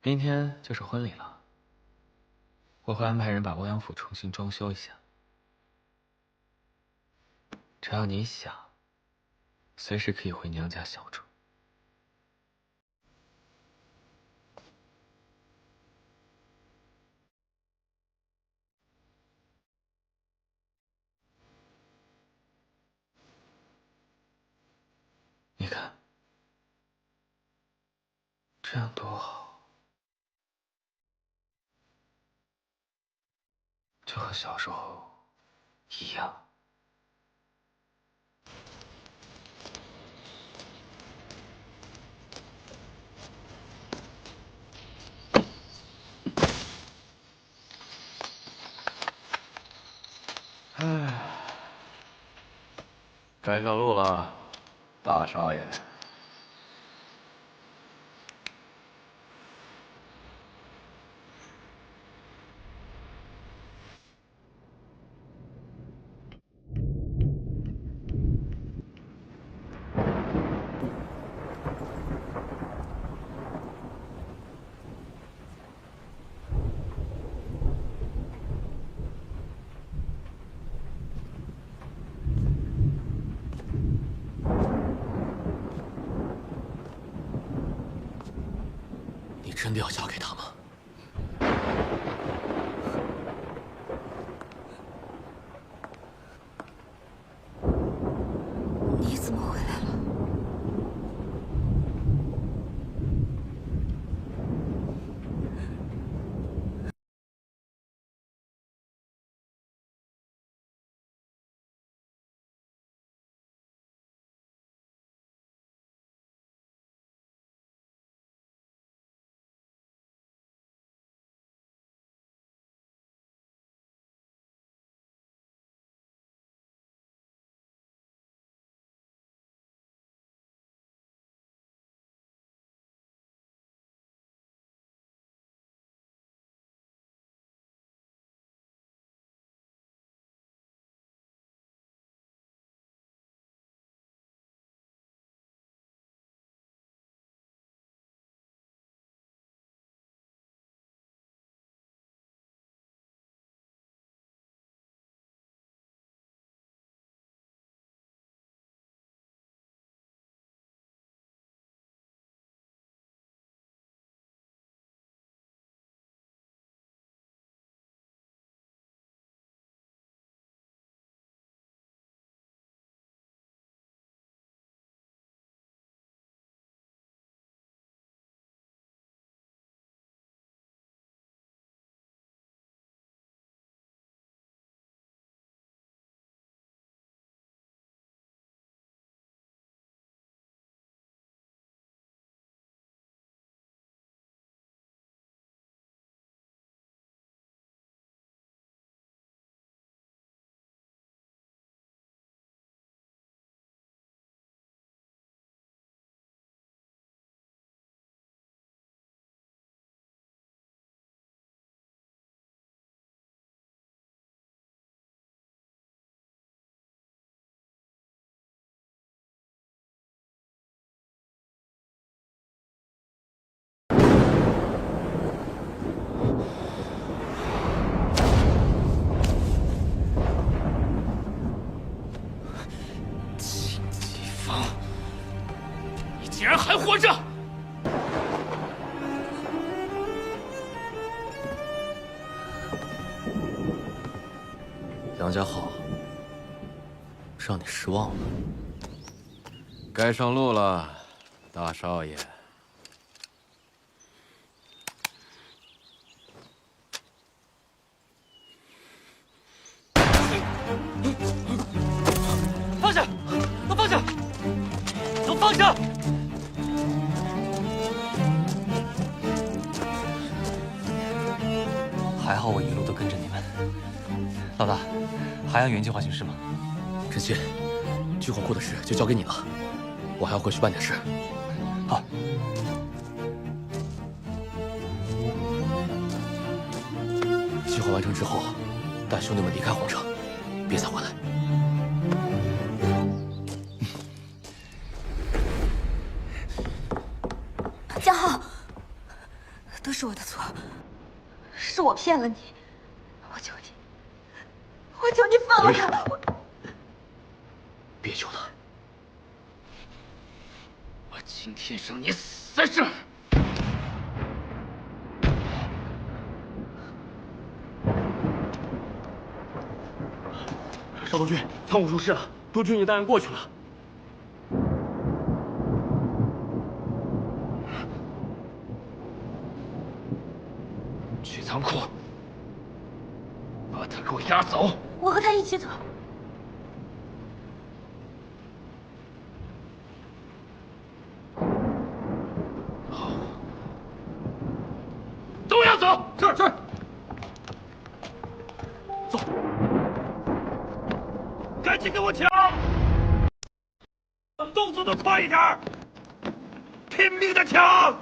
明天就是婚礼了，我会安排人把欧阳府重新装修一下。只要你想，随时可以回娘家小住。你看，这样多好，就和小时候一样。唉，该上路了，大少爷。你真的要嫁给他吗？你怎么回来了？秦季风，你竟然还活着！杨家好，让你失望了。该上路了，大少爷。放下！都放下！都放下！还好我一路都跟着你们。老大，还按原计划行事吗？陈曦，聚火库的事就交给你了，我还要回去办点事。好。计划完成之后，带兄弟们离开皇城，别再回来。江浩，都是我的错，是我骗了你。我求你，我求你放了他！别求他，我今天让你死在这儿！少督军，仓库出事了，督军已带人过去了。去仓库，把他给我押走。我和他一起走。都要走！是。走，赶紧跟我抢！动作都快一点，拼命的抢！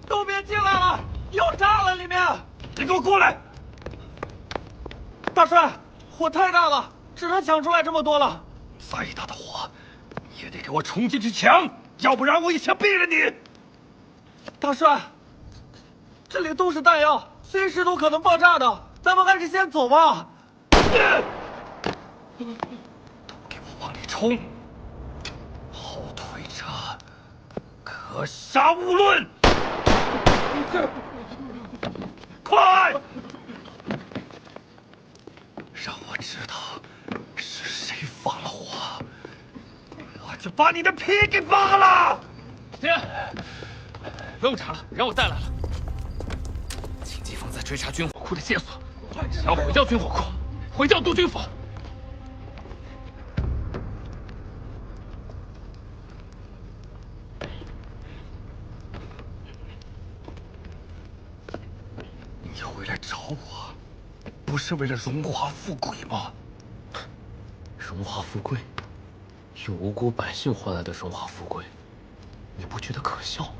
都别进来了，要炸了里面！你给我过来！大帅，火太大了，只能抢出来这么多了。再大的火，也得给我冲进去抢，要不然我一枪毙了你！大帅，这里都是弹药，随时都可能爆炸的，咱们还是先走吧。都给我往里冲！后退者可杀勿论！快！让我知道是谁放了火，我就把你的皮给扒了！爹，不用查了，人我带来了。秦继凤在追查军火库的线索，只要毁掉军火库，毁掉督军府。你回来找我，不是为了荣华富贵吗？荣华富贵，用无辜百姓换来的荣华富贵，你不觉得可笑吗？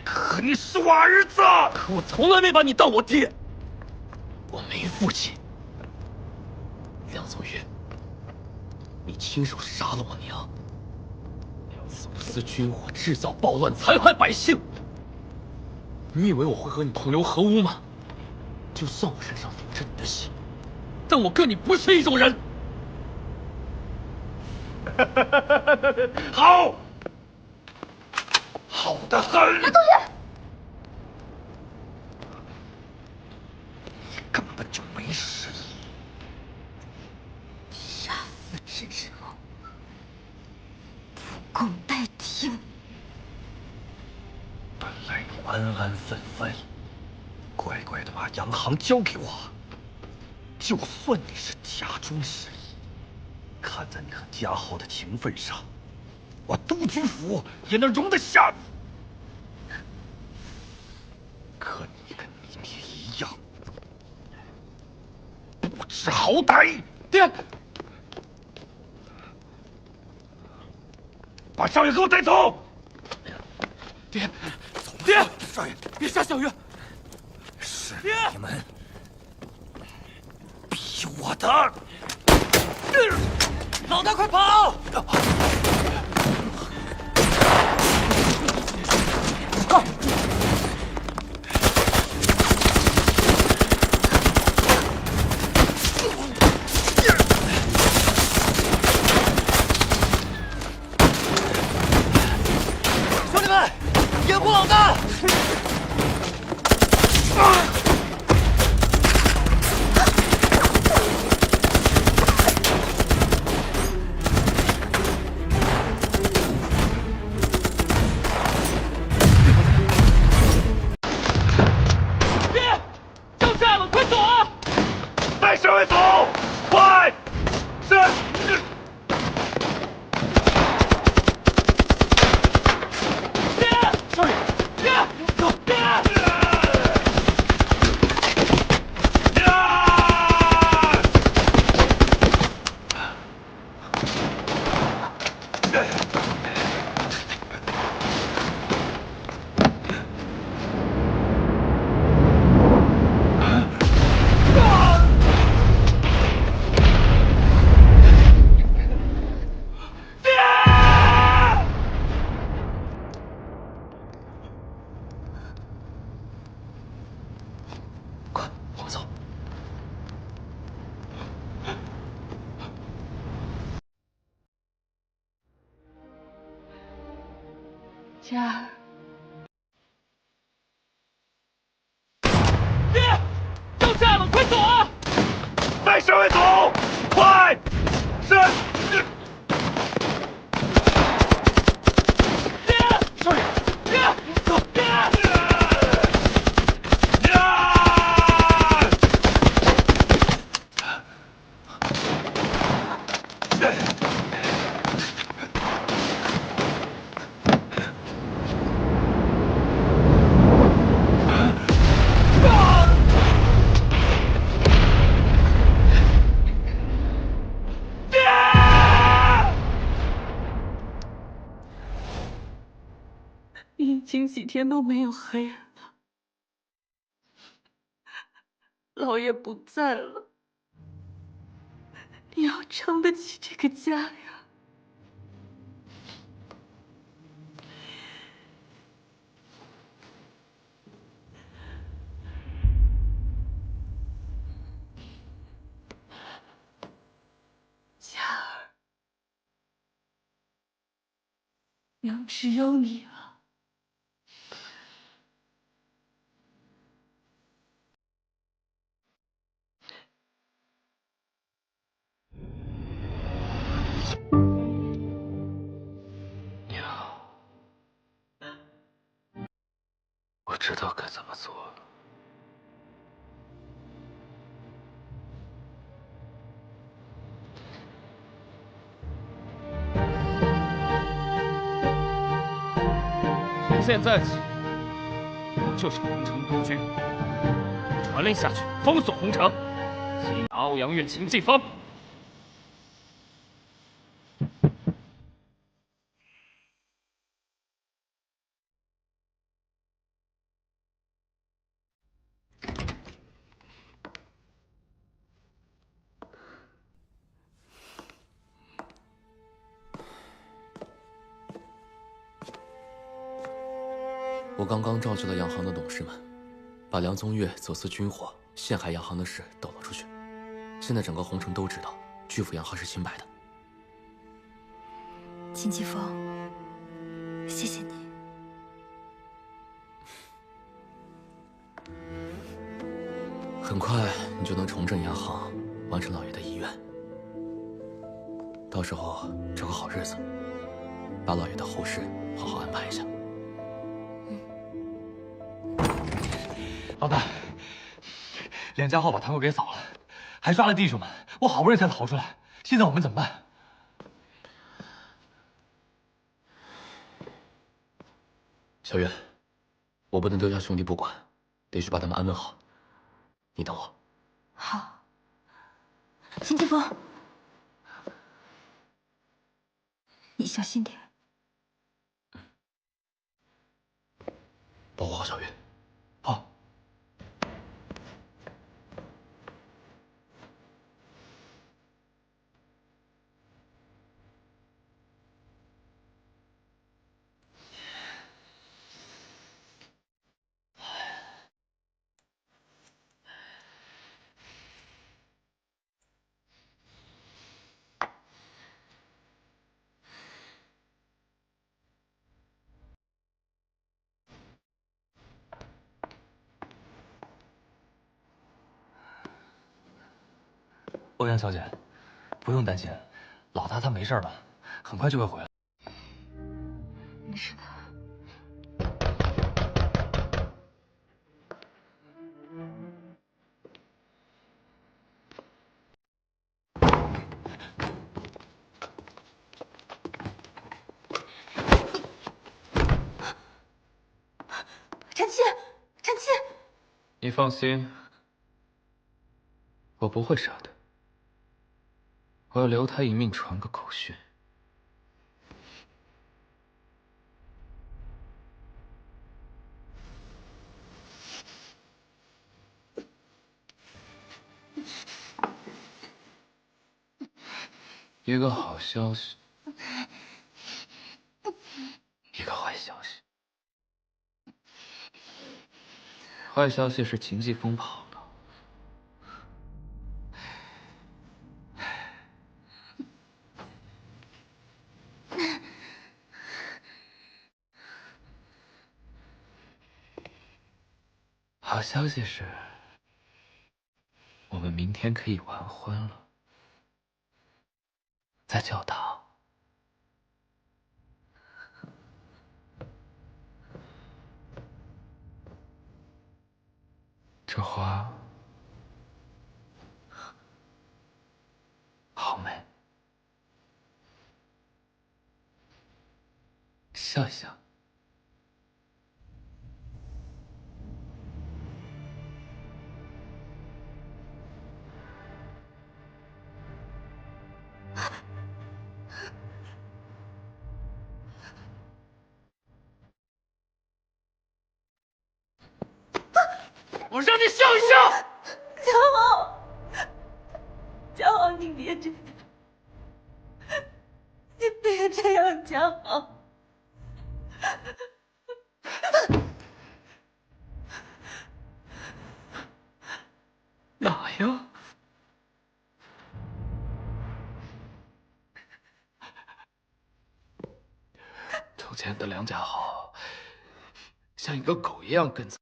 可你是我儿子，可我从来没把你当我爹，我没父亲。梁宗岳，你亲手杀了我娘，走私军火，制造暴乱，残害百姓。你以为我会和你同流合污吗？就算我身上流着你的血，但我跟你不是一种人。好，好的很。梁同学，你根本就没实力，杀父之仇，不共戴天。本来你安安分分，乖乖的把洋行交给我，就算你是家中势力，看在你和家豪的情分上，我督军府也能容得下你。可你跟你爹一样，不知好歹。爹，把少爷给我带走！爹，爹，少爷，别杀小月！是爹你们逼我的！老大，快跑！兄弟们，掩护老大！爹，要炸了，快走啊！带少爷走，快！是。爹，少爷，爹，走，爹！佳儿，爹，要炸了，快走啊！带侍卫走，快！是。爹，少爷，爹，走，爹！已经几天都没有黑人了，老爷不在了，你要撑得起这个家呀！佳儿，娘只有你了。娘，我知道该怎么做了。从现在起，我就是洪城督军，传令下去，封锁洪城，缉拿欧阳岳、秦继风。我刚刚召集了洋行的董事们，把梁宗岳走私军火、陷害洋行的事抖了出去。现在整个洪城都知道，巨富洋行是清白的。秦继风，谢谢你。很快你就能重振洋行，完成老爷的遗愿。到时候找个好日子，把老爷的后事好好安排一下。老大，梁家浩把堂口给扫了，还抓了弟兄们，我好不容易才逃出来，现在我们怎么办？小月，我不能丢下兄弟不管，得去把他们安顿好。你等我。好，秦继风，你小心点。保护好小月。好。欧阳小姐，不用担心，老大他没事了，很快就会回来。是的。臣妾，臣妾。你放心，我不会杀他。我要留他一命，传个口讯。一个好消息，一个坏消息。坏消息是秦继风跑了。好消息是，我们明天可以完婚了，在教堂。这花好美，笑一笑。我让你笑一笑。江豪，你别这样，你别这样，江豪。哪呀？从前的梁家豪像一个狗一样跟在。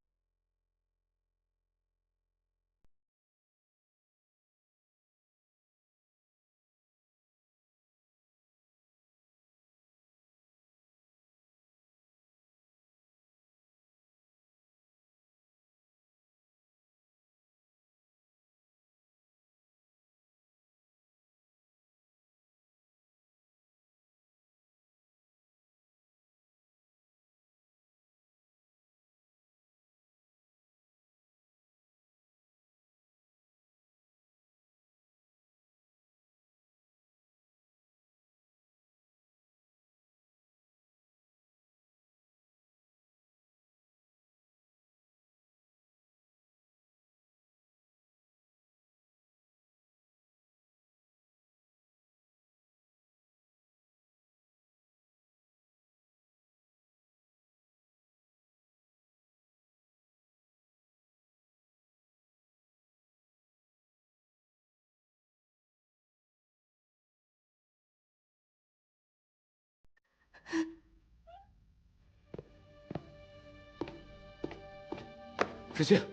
知县，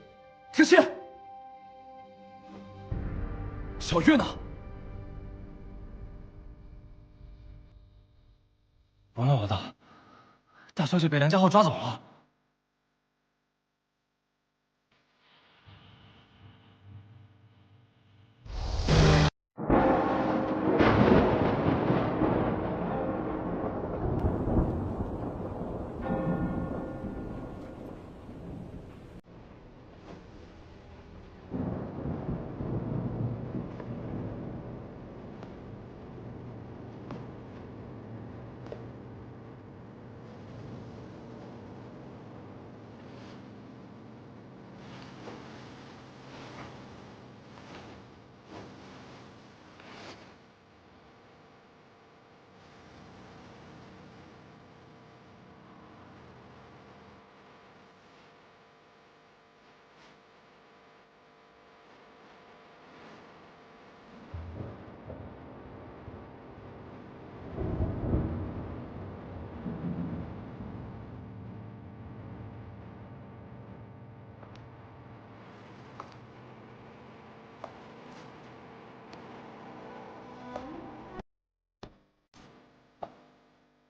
知县，小月呢？完了，老大，大小姐被梁家浩抓走了。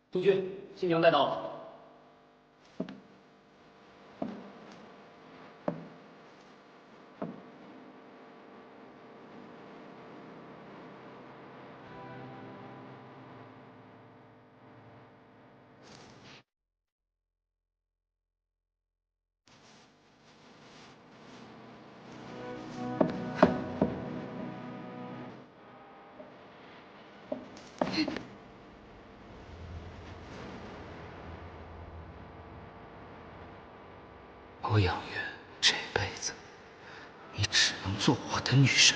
督军，新娘带到了。欧阳月，这辈子你只能做我的女神。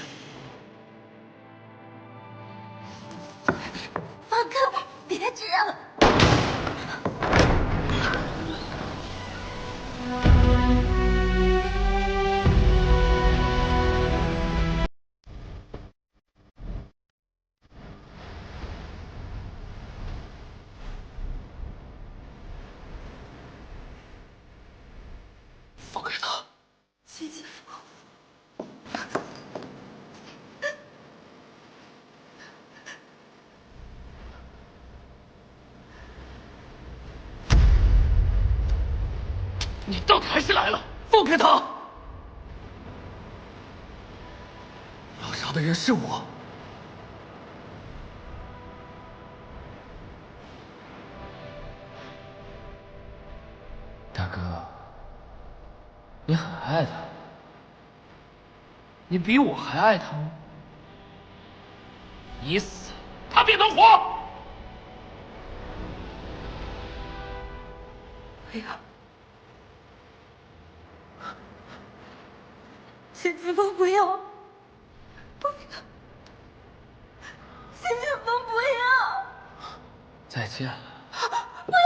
放开我！别这样！放开他！你到底还是来了，放开他！要杀的人是我。大哥，你很爱他，你比我还爱他吗？你死，他便能活。不要，谢霆锋不要，不要，谢霆锋不要，再见了。不要。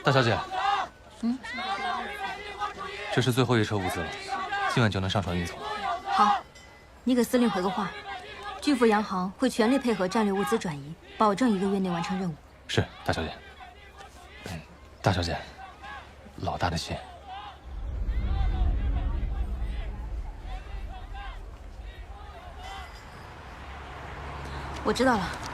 大小姐，这是最后一车物资了，今晚就能上船运送。好，你给司令回个话，巨富洋行会全力配合战略物资转移，保证1个月内完成任务。是，大小姐。大小姐，老大的信。我知道了。